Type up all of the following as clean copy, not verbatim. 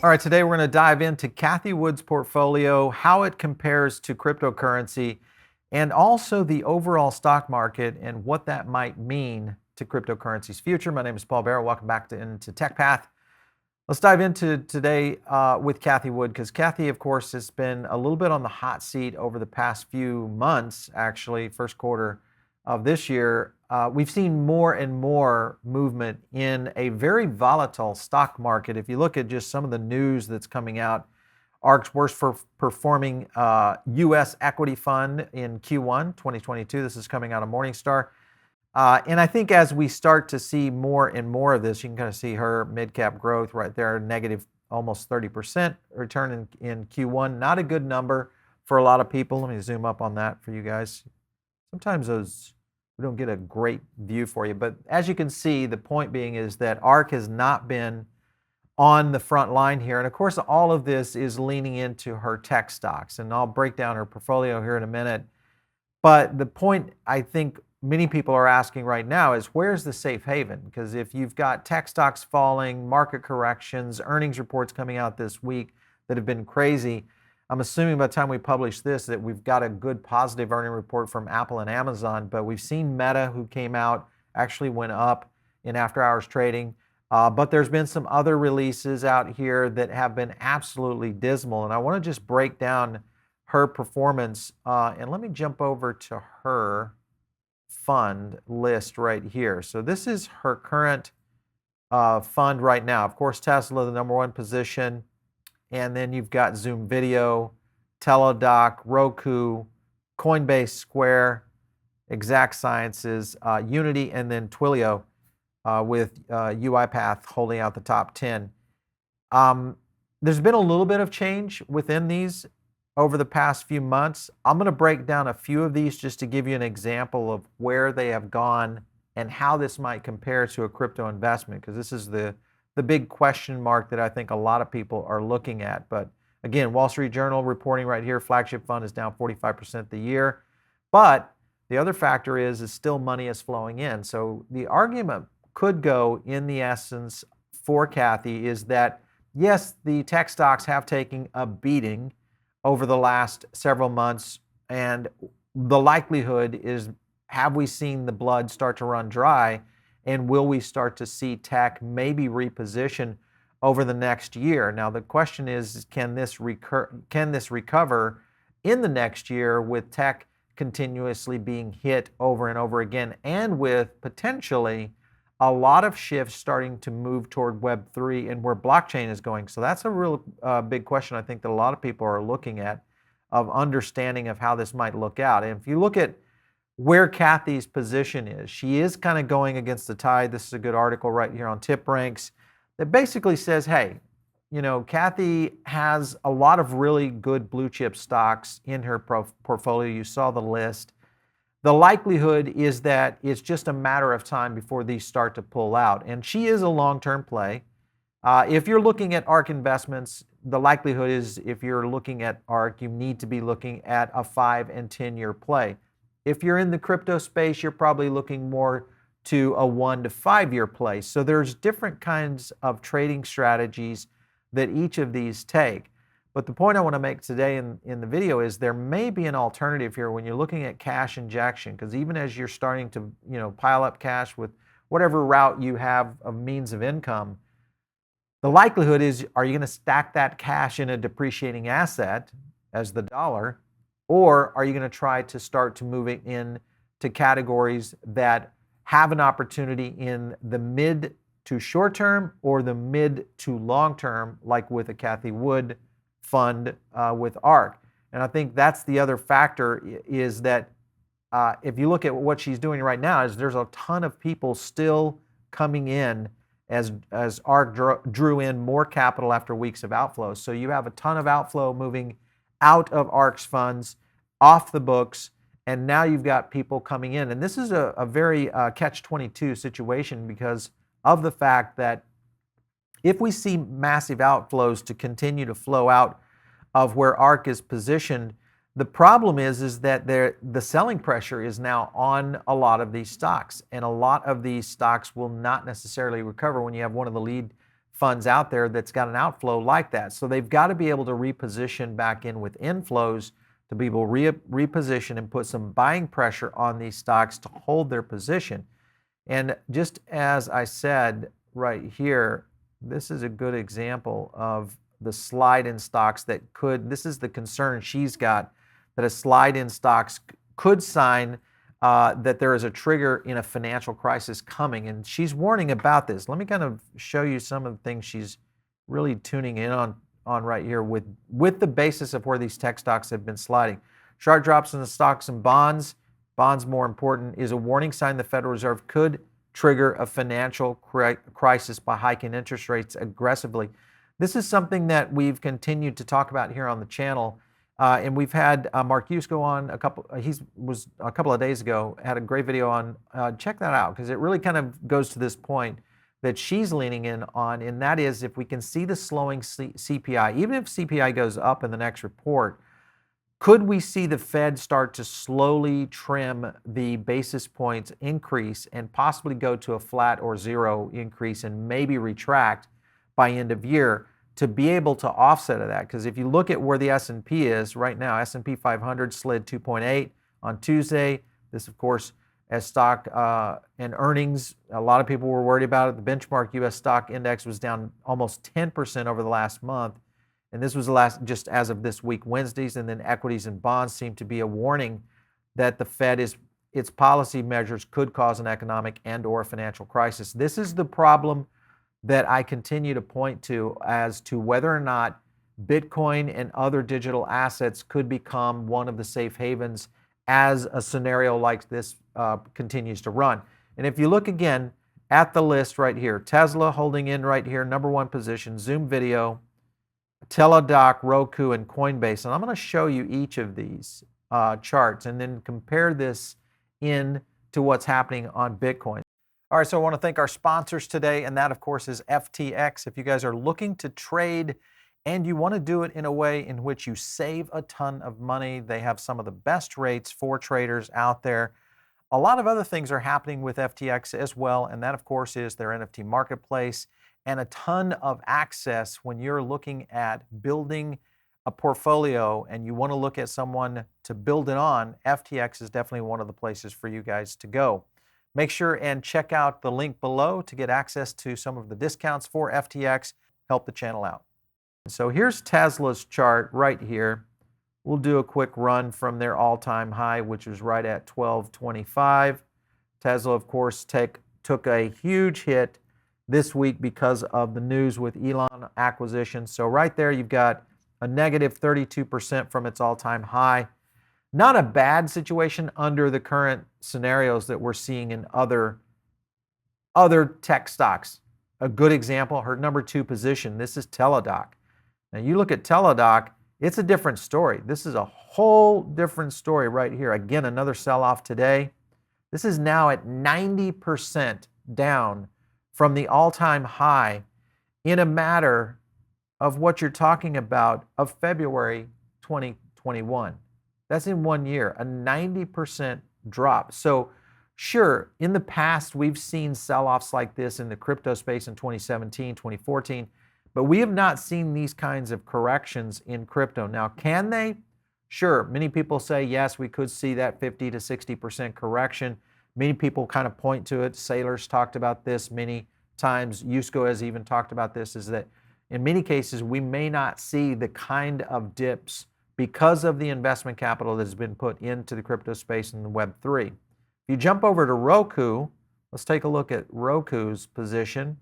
All right, today we're going to dive into Cathie Wood's portfolio, how it compares to cryptocurrency, and also the overall stock market and what that might mean to cryptocurrency's future. My name is Paul Barrett. Welcome back into Tech Path. Let's dive into today with Cathie Wood, because Cathie, of course, has been a little bit on the hot seat over the past few months, actually, first quarter of this year. We've seen more and more movement in a very volatile stock market. If you look at just some of the news that's coming out, ARK's worst performing U.S. equity fund in Q1 2022. This is coming out of Morningstar. And I think as we start to see more and more of this, you can kind of see her mid-cap growth right there, negative almost 30% return in Q1. Not a good number for a lot of people. Let me zoom up on that for you guys. Sometimes we don't get a great view for you. But as you can see, the point being is that ARK has not been on the front line here. And of course, all of this is leaning into her tech stocks. And I'll break down her portfolio here in a minute. But the point I think many people are asking right now is, where's the safe haven? Because if you've got tech stocks falling, market corrections, earnings reports coming out this week that have been crazy, I'm assuming by the time we publish this that we've got a good positive earning report from Apple and Amazon, but we've seen Meta, who came out, actually went up in after hours trading. But there's been some other releases out here that have been absolutely dismal. And I want to just break down her performance. And let me jump over to her fund list right here. So this is her current fund right now. Of course, Tesla, the #1 position. And then you've got Zoom Video, Teladoc, Roku, Coinbase, Square, Exact Sciences, Unity, and then Twilio with UiPath holding out the top 10. There's been a little bit of change within these over the past few months. I'm going to break down a few of these just to give you an example of where they have gone and how this might compare to a crypto investment, because this is the big question mark that I think a lot of people are looking at. But again, Wall Street Journal reporting right here, flagship fund is down 45% the year. But the other factor is still money is flowing in. So the argument could go in the essence for Cathie is that, yes, the tech stocks have taken a beating over the last several months. And the likelihood is, have we seen the blood start to run dry? And will we start to see tech maybe reposition over the next year? Now, the question is, can this recover in the next year with tech continuously being hit over and over again, and with potentially a lot of shifts starting to move toward Web3 and where blockchain is going? So that's a real big question I think that a lot of people are looking at, of understanding of how this might look out. And if you look at where Cathie's position is, she is kind of going against the tide. This is a good article right here on Tip Ranks that basically says, hey, you know, Cathie has a lot of really good blue chip stocks in her portfolio. You saw the list. The likelihood is that it's just a matter of time before these start to pull out. And she is a long-term play. If you're looking at ARK investments, the likelihood is, if you're looking at ARK, you need to be looking at a 5 and 10-year play. If you're in the crypto space, you're probably looking more to a 1 to 5 year play. So there's different kinds of trading strategies that each of these take. But the point I want to make today in the video is there may be an alternative here when you're looking at cash injection, because even as you're starting to, you know, pile up cash with whatever route you have of means of income, the likelihood is, are you going to stack that cash in a depreciating asset as the dollar? Or are you going to try to start to move it into categories that have an opportunity in the mid to short term or the mid to long term, like with a Cathie Wood fund with ARK? And I think that's the other factor, is that if you look at what she's doing right now, is there's a ton of people still coming in as ARK drew in more capital after weeks of outflows. So you have a ton of outflow moving out of ARK's funds, off the books, and now you've got people coming in. And this is a very catch-22 situation, because of the fact that if we see massive outflows to continue to flow out of where ARK is positioned, the problem is that the selling pressure is now on a lot of these stocks, and a lot of these stocks will not necessarily recover when you have one of the lead funds out there that's got an outflow like that. So they've got to be able to reposition back in with inflows to be able to reposition and put some buying pressure on these stocks to hold their position. And just as I said right here, this is a good example of the slide in stocks that could, this is the concern she's got, that a slide in stocks could sign that there is a trigger in a financial crisis coming. And she's warning about this. Let me kind of show you some of the things she's really tuning in on right here with the basis of where these tech stocks have been sliding. Sharp drops in the stocks and bonds, more important, is a warning sign the Federal Reserve could trigger a financial crisis by hiking interest rates aggressively. This is something that we've continued to talk about here on the channel. And we've had Mark Yusko on a couple of days ago, had a great video on, check that out, because it really kind of goes to this point that she's leaning in on, and that is if we can see the slowing CPI, even if CPI goes up in the next report, could we see the Fed start to slowly trim the basis points increase and possibly go to a flat or zero increase and maybe retract by end of year to be able to offset that? Because if you look at where the S&P is right now, S&P 500 slid 2.8 on Tuesday. This, of course, as stock and earnings, a lot of people were worried about it. The benchmark U.S. stock index was down almost 10% over the last month. And this was the last, just as of this week, Wednesdays. And then equities and bonds seem to be a warning that the Fed its policy measures could cause an economic and or financial crisis. This is the problem that I continue to point to as to whether or not Bitcoin and other digital assets could become one of the safe havens as a scenario like this continues to run. And if you look again at the list right here, Tesla holding in right here, #1 position, Zoom Video, Teladoc, Roku, and Coinbase. And I'm going to show you each of these charts and then compare this in to what's happening on Bitcoin. All right, so I want to thank our sponsors today, and that, of course, is FTX. If you guys are looking to trade and you want to do it in a way in which you save a ton of money, they have some of the best rates for traders out there. A lot of other things are happening with FTX as well, and that, of course, is their NFT marketplace and a ton of access when you're looking at building a portfolio and you want to look at someone to build it on. FTX is definitely one of the places for you guys to go. Make sure and check out the link below to get access to some of the discounts for FTX. Help the channel out. So here's Tesla's chart right here. We'll do a quick run from their all-time high, which was right at 1225. Tesla, of course, took a huge hit this week because of the news with Elon acquisition. So right there, you've got a negative 32% from its all-time high. Not a bad situation under the current scenarios that we're seeing in other tech stocks. A good example, her #2 position, this is Teladoc. Now you look at Teladoc, it's a different story. This is a whole different story right here. Again, another sell-off today. This is now at 90% down from the all-time high in a matter of what you're talking about of February 2021. That's in 1 year, a 90% drop. So sure, in the past, we've seen sell-offs like this in the crypto space in 2017, 2014, but we have not seen these kinds of corrections in crypto. Now, can they? Sure, many people say, yes, we could see that 50 to 60% correction. Many people kind of point to it. Sailors talked about this many times. Yusko has even talked about this, is that in many cases, we may not see the kind of dips because of the investment capital that has been put into the crypto space in the Web3. If you jump over to Roku, let's take a look at Roku's position.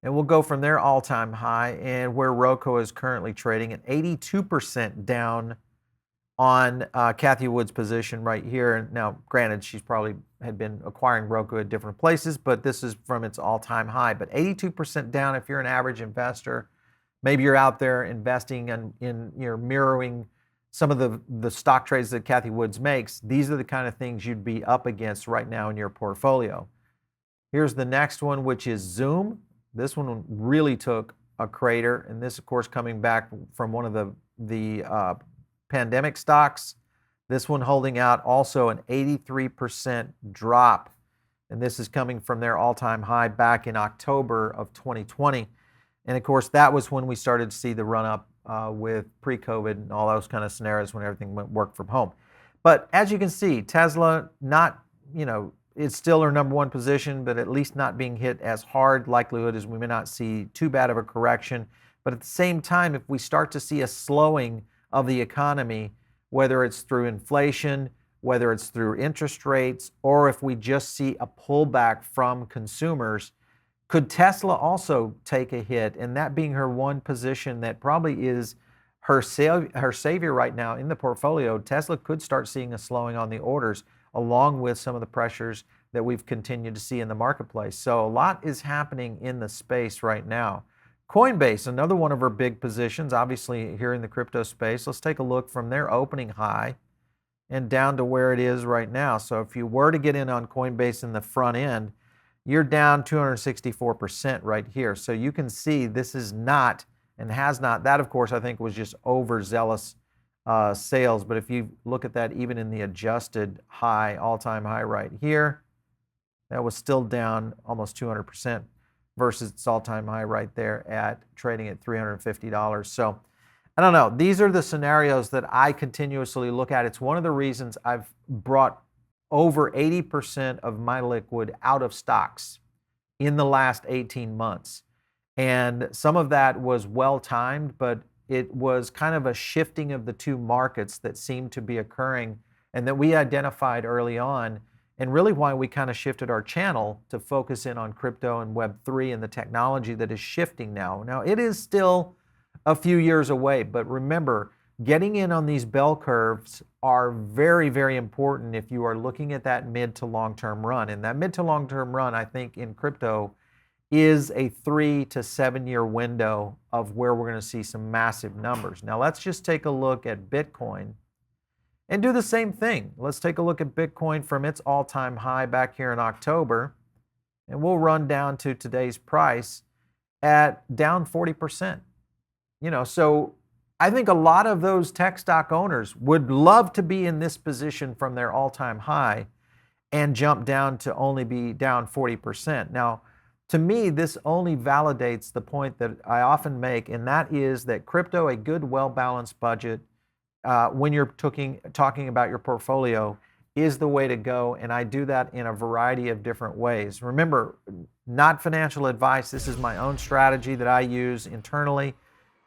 And we'll go from their all-time high and where Roku is currently trading at 82% down on Cathie Wood's position right here. Now, granted, she's probably had been acquiring Roku at different places, but this is from its all-time high. But 82% down if you're an average investor. Maybe you're out there investing in mirroring some of the stock trades that Cathie Wood makes. These are the kind of things you'd be up against right now in your portfolio. Here's the next one, which is Zoom. This one really took a crater, and this, of course, coming back from one of the pandemic stocks. This one holding out also an 83% drop. And this is coming from their all-time high back in October of 2020. And of course, that was when we started to see the run-up with pre-COVID and all those kind of scenarios when everything went work from home. But as you can see, Tesla not, it's still our number one position, but at least not being hit as hard. Likelihood is we may not see too bad of a correction. But at the same time, if we start to see a slowing of the economy, whether it's through inflation, whether it's through interest rates, or if we just see a pullback from consumers, could Tesla also take a hit? And that being her one position that probably is her savior right now in the portfolio, Tesla could start seeing a slowing on the orders, along with some of the pressures that we've continued to see in the marketplace. So a lot is happening in the space right now. Coinbase, another one of her big positions, obviously here in the crypto space. Let's take a look from their opening high and down to where it is right now. So if you were to get in on Coinbase in the front end, you're down 264% right here. So you can see this is not and has not, that of course I think was just overzealous sales. But if you look at that even in the adjusted high, all-time high right here, that was still down almost 200% versus its all-time high right there at trading at $350. So I don't know. These are the scenarios that I continuously look at. It's one of the reasons I've brought over 80% of my liquid out of stocks in the last 18 months. And some of that was well-timed, but it was kind of a shifting of the two markets that seemed to be occurring and that we identified early on, and really why we kind of shifted our channel to focus in on crypto and Web3 and the technology that is shifting now. Now, it is still a few years away, but remember, getting in on these bell curves are very, very important if you are looking at that mid to long-term run. And that mid to long-term run, I think, in crypto is a 3 to 7 year window of where we're going to see some massive numbers. Now, let's just take a look at Bitcoin and do the same thing. Let's take a look at Bitcoin from its all-time high back here in October, and we'll run down to today's price at down 40%. So I think a lot of those tech stock owners would love to be in this position from their all-time high and jump down to only be down 40%. Now, to me, this only validates the point that I often make, and that is that crypto, a good, well-balanced budget, when you're talking about your portfolio, is the way to go. And I do that in a variety of different ways. Remember, not financial advice. This is my own strategy that I use internally,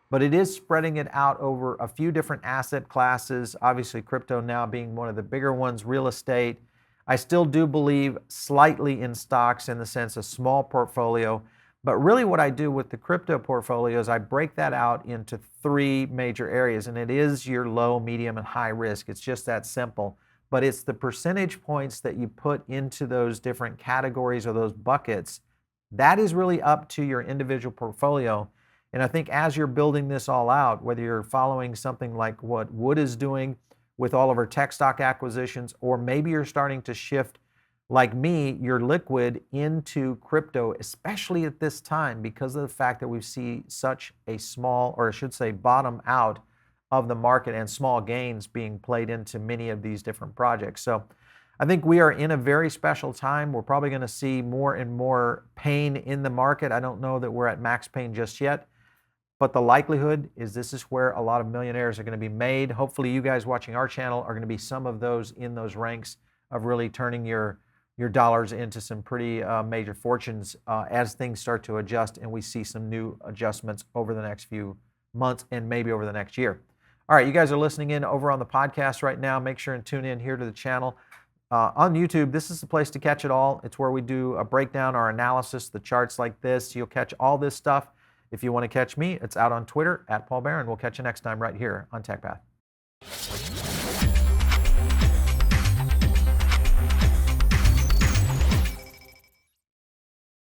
but it is spreading it out over a few different asset classes. Obviously, crypto now being one of the bigger ones, real estate. I still do believe slightly in stocks in the sense of small portfolio, but really what I do with the crypto portfolio is I break that out into 3 major areas, and it is your low, medium, and high risk. It's just that simple, but it's the percentage points that you put into those different categories or those buckets. That is really up to your individual portfolio. And I think as you're building this all out, whether you're following something like what Wood is doing with all of our tech stock acquisitions, or maybe you're starting to shift, like me, your liquid into crypto, especially at this time because of the fact that we see such a small, or I should say bottom out of the market and small gains being played into many of these different projects. So I think we are in a very special time. We're probably going to see more and more pain in the market. I don't know that we're at max pain just yet, but the likelihood is this is where a lot of millionaires are going to be made. Hopefully you guys watching our channel are going to be some of those in those ranks of really turning your dollars into some pretty major fortunes as things start to adjust and we see some new adjustments over the next few months and maybe over the next year. All right, you guys are listening in over on the podcast right now. Make sure and tune in here to the channel. On YouTube, this is the place to catch it all. It's where we do a breakdown, our analysis, the charts like this. You'll catch all this stuff. If you want to catch me, it's out on Twitter, @Paul Barron. We'll catch you next time right here on TechPath.